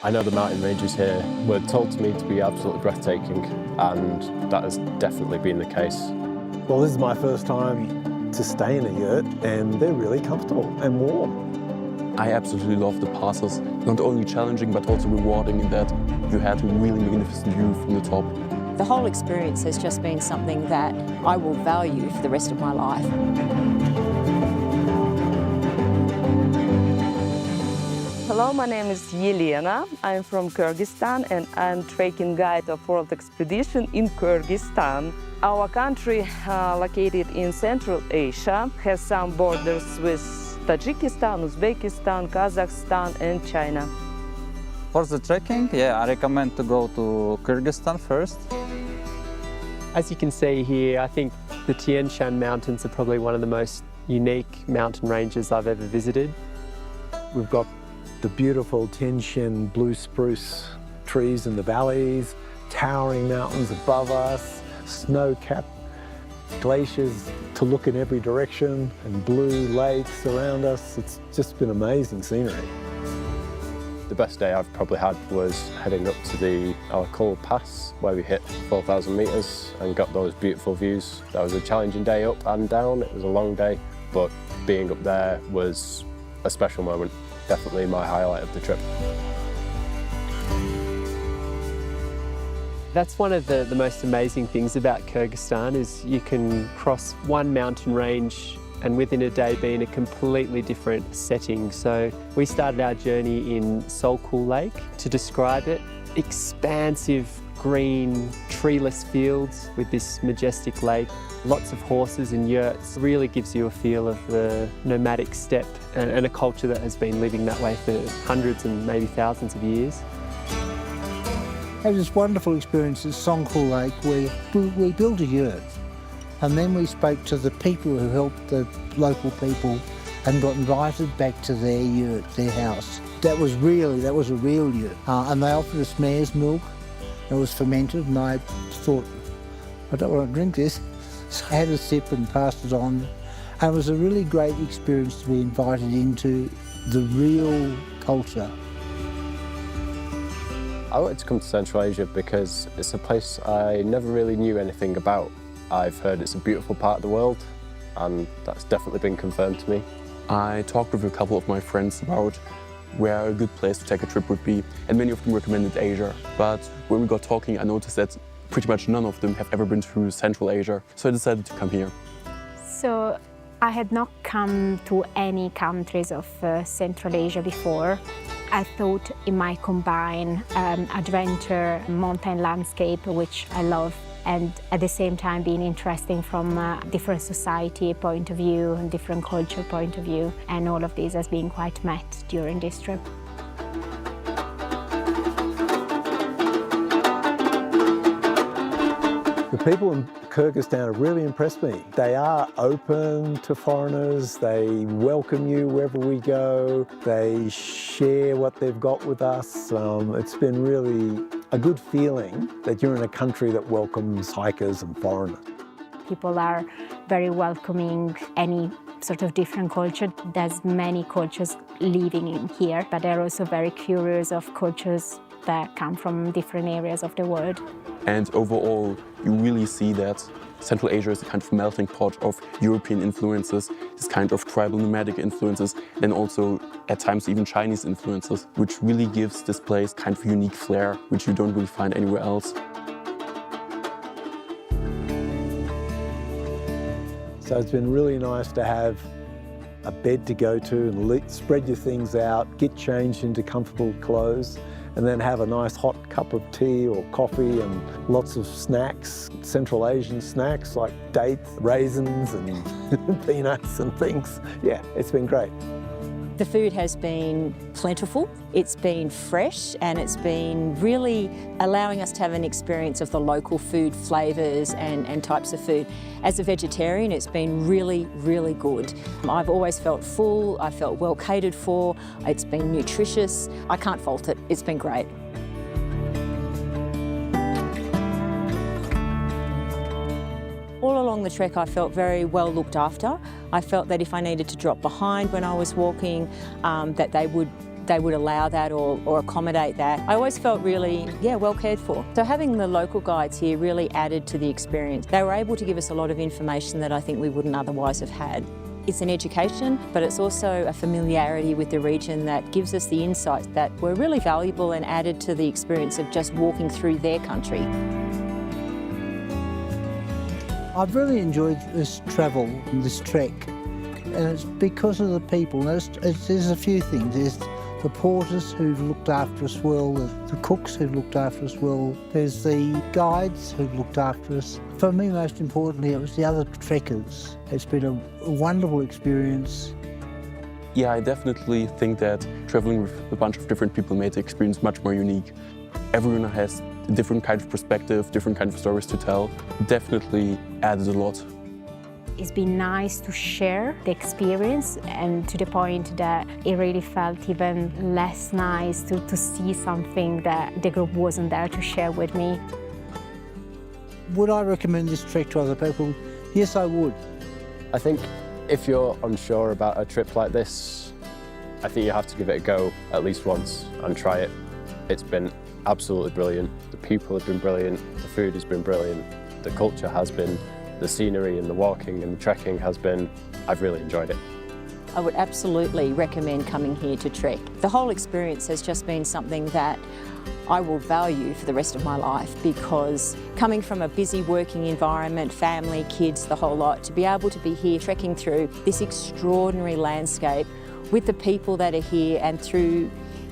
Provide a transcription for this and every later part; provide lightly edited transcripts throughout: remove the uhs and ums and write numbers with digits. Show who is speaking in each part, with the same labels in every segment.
Speaker 1: I know the mountain ranges here were told to me to be absolutely breathtaking, and that has definitely been the case.
Speaker 2: Well, this is my first time to stay in a yurt, and they're really comfortable and warm.
Speaker 3: I absolutely love the passes. Not only challenging, but also rewarding in that you had a really magnificent view from the top.
Speaker 4: The whole experience has just been something that I will value for the rest of my life.
Speaker 5: Hello, my name is Yelena. I'm from Kyrgyzstan and I'm trekking guide of World Expedition in Kyrgyzstan. Our country, located in Central Asia, has some borders with Tajikistan, Uzbekistan, Kazakhstan and China.
Speaker 6: For the trekking, I recommend to go to Kyrgyzstan first.
Speaker 7: As you can see here, I think the Tian Shan mountains are probably one of the most unique mountain ranges I've ever visited.
Speaker 2: We've got the beautiful Tian Shan blue spruce trees in the valleys, towering mountains above us, snow-capped glaciers to look in every direction, and blue lakes around us. It's just been amazing scenery.
Speaker 1: The best day I've probably had was heading up to the Ala Kol pass, where we hit 4,000 metres and got those beautiful views. That was a challenging day up and down. It was a long day, but being up there was a special moment. Definitely my highlight of the trip.
Speaker 7: That's one of the most amazing things about Kyrgyzstan is you can cross one mountain range and within a day be in a completely different setting. So we started our journey in Son-Kul Lake. To describe it, expansive green treeless fields with this majestic lake, lots of horses and yurts. Really gives you a feel of the nomadic steppe and a culture that has been living that way for hundreds and maybe thousands of years.
Speaker 8: I had this wonderful experience at Son-Kul Lake where we built a yurt, and then we spoke to the people who helped the local people and got invited back to their yurt, their house. That was a real yurt. And they offered us mare's milk. It was fermented, and I thought, I don't want to drink this. So I had a sip and passed it on. And it was a really great experience to be invited into the real culture.
Speaker 1: I wanted to come to Central Asia because it's a place I never really knew anything about. I've heard it's a beautiful part of the world, and that's definitely been confirmed to me.
Speaker 3: I talked with a couple of my friends about where a good place to take a trip would be, and many of them recommended Asia. But when we got talking, I noticed that pretty much none of them have ever been to Central Asia, so I decided to come here.
Speaker 9: So I had not come to any countries of Central Asia before. I thought it might combine adventure, mountain landscape, which I love, and at the same time being interesting from a different society point of view and different culture point of view. And all of this has been quite met during this trip.
Speaker 2: The people in Kyrgyzstan have really impressed me. They are open to foreigners, they welcome you wherever we go, they share what they've got with us. It's been really a good feeling that you're in a country that welcomes hikers and foreigners.
Speaker 9: People are very welcoming, any sort of different culture. There's many cultures living in here, but they're also very curious of cultures that come from different areas of the world.
Speaker 3: And overall, you really see that Central Asia is a kind of melting pot of European influences, this kind of tribal nomadic influences, and also at times even Chinese influences, which really gives this place kind of unique flair, which you don't really find anywhere else.
Speaker 2: So it's been really nice to have a bed to go to and spread your things out, get changed into comfortable clothes, and then have a nice hot cup of tea or coffee and lots of snacks, Central Asian snacks like dates, raisins and peanuts and things. Yeah, it's been great.
Speaker 4: The food has been plentiful, it's been fresh, and it's been really allowing us to have an experience of the local food flavours and types of food. As a vegetarian, it's been really, really good. I've always felt full, I felt well catered for, it's been nutritious. I can't fault it, it's been great. All along the trek I felt very well looked after. I felt that if I needed to drop behind when I was walking, that they would they would allow that or accommodate that. I always felt really, well cared for. So having the local guides here really added to the experience. They were able to give us a lot of information that I think we wouldn't otherwise have had. It's an education, but it's also a familiarity with the region that gives us the insights that were really valuable and added to the experience of just walking through their country.
Speaker 8: I've really enjoyed this travel, this trek, and it's because of the people. There's a few things. There's the porters who've looked after us well, the cooks who've looked after us well, there's the guides who've looked after us. For me, most importantly, it was the other trekkers. It's been a wonderful experience.
Speaker 3: Yeah, I definitely think that traveling with a bunch of different people made the experience much more unique. Everyone has a different kind of perspective, different kind of stories to tell. Definitely added a lot.
Speaker 9: It's been nice to share the experience, and to the point that it really felt even less nice to see something that the group wasn't there to share with me.
Speaker 8: Would I recommend this trek to other people? Yes, I would.
Speaker 1: I think if you're unsure about a trip like this, I think you have to give it a go at least once and try it. It's been absolutely brilliant. The people have been brilliant, the food has been brilliant, the culture has been, the scenery and the walking and the trekking has been, I've really enjoyed it.
Speaker 4: I would absolutely recommend coming here to trek. The whole experience has just been something that I will value for the rest of my life, because coming from a busy working environment, family, kids, the whole lot, to be able to be here trekking through this extraordinary landscape with the people that are here and through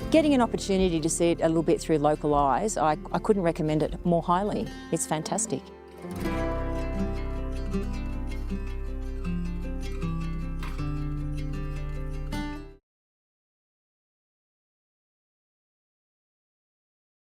Speaker 4: getting an opportunity to see it a little bit through local eyes, I couldn't recommend it more highly. It's fantastic.